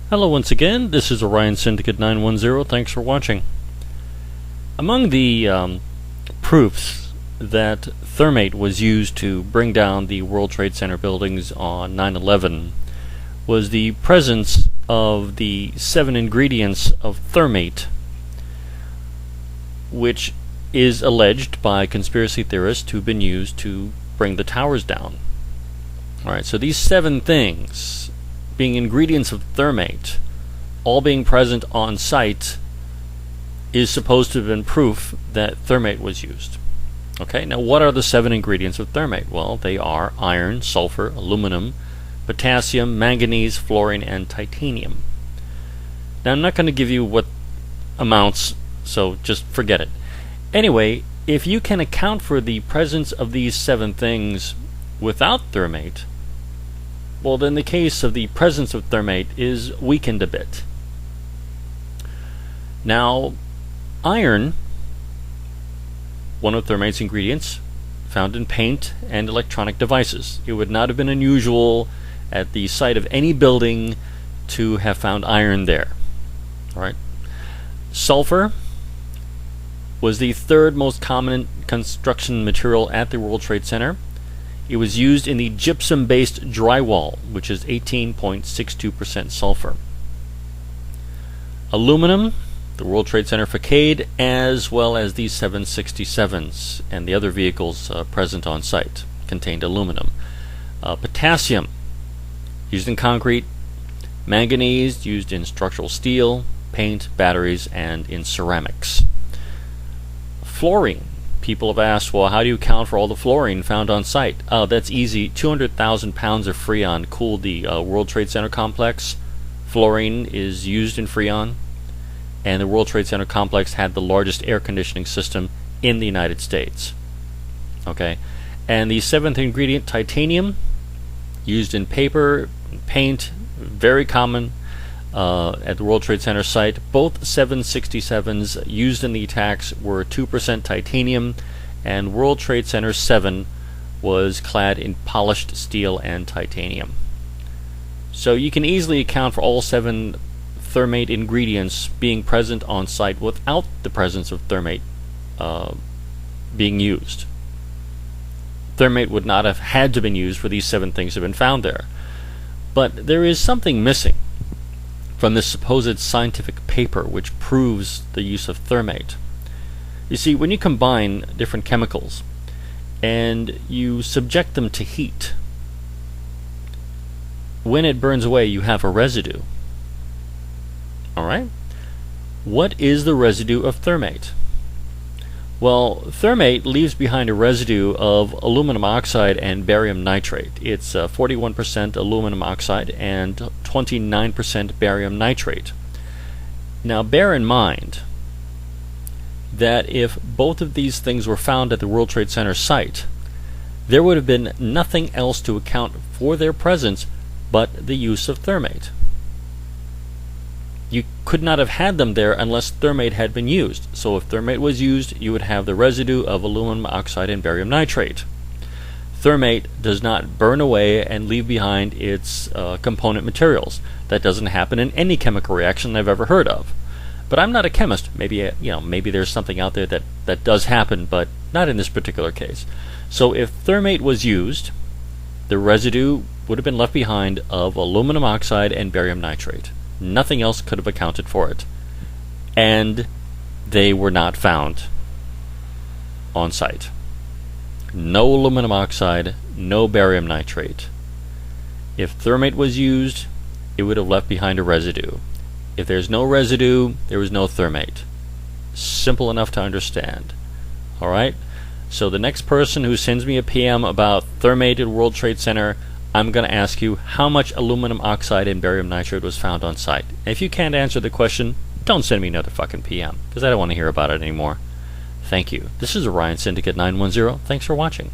Hello once again, this is Orion Syndicate 910, thanks for watching. Among the proofs that Thermate was used to bring down the World Trade Center buildings on 9/11 was the presence of the 7 ingredients of Thermate, which is alleged by conspiracy theorists to have been used to bring the towers down. Alright, so these 7 things being ingredients of Thermate, all being present on site, is supposed to have been proof that Thermate was used. Okay, now what are the 7 ingredients of Thermate? Well, they are iron, sulfur, aluminum, potassium, manganese, fluorine, and titanium. Now I'm not going to give you what amounts, so just forget it. Anyway, if you can account for the presence of these 7 things without Thermate, well, then the case of the presence of Thermate is weakened a bit. Now, iron, one of Thermate's ingredients, found in paint and electronic devices. It would not have been unusual at the site of any building to have found iron there. Alright. Sulfur was the 3rd most common construction material at the World Trade Center. It was used in the gypsum-based drywall, which is 18.62% sulfur. Aluminum, the World Trade Center facade, as well as the 767s and the other vehicles present on site, contained aluminum. Potassium, used in concrete. Manganese, used in structural steel, paint, batteries, and in ceramics. Fluorine. People have asked, well, how do you account for all the fluorine found on site? Oh, that's easy. 200,000 pounds of Freon cooled the World Trade Center complex. Fluorine is used in Freon, and the World Trade Center complex had the largest air conditioning system in the United States. Okay, and the 7th ingredient, titanium, used in paper, paint, very common at the World Trade Center site. Both 767s used in the attacks were 2% titanium, and World Trade Center 7 was clad in polished steel and titanium. So you can easily account for all 7 Thermate ingredients being present on site without the presence of Thermate being used. Thermate would not have had to been used for these 7 things to have been found there. But there is something missing from this supposed scientific paper which proves the use of Thermate. You see, when you combine different chemicals and you subject them to heat, when it burns away you have a residue. Alright? What is the residue of Thermate? Well, Thermate leaves behind a residue of aluminum oxide and barium nitrate. It's 41% aluminum oxide and 29% barium nitrate. Now bear in mind that if both of these things were found at the World Trade Center site, there would have been nothing else to account for their presence but the use of Thermate. You could not have had them there unless Thermate had been used. So if Thermate was used, you would have the residue of aluminum oxide and barium nitrate. Thermate does not burn away and leave behind its component materials. That doesn't happen in any chemical reaction I've ever heard of. But I'm not a chemist. Maybe maybe there's something out there that does happen, but not in this particular case. So if Thermate was used, the residue would have been left behind of aluminum oxide and barium nitrate. Nothing else could have accounted for it. And they were not found on site. No aluminum oxide, no barium nitrate. If Thermate was used, it would have left behind a residue. If there's no residue, there was no Thermate. Simple enough to understand. Alright? So the next person who sends me a PM about Thermate at World Trade Center, I'm going to ask you how much aluminum oxide and barium nitrate was found on site. And if you can't answer the question, don't send me another fucking PM, because I don't want to hear about it anymore. Thank you. This is Orion Syndicate 910. Thanks for watching.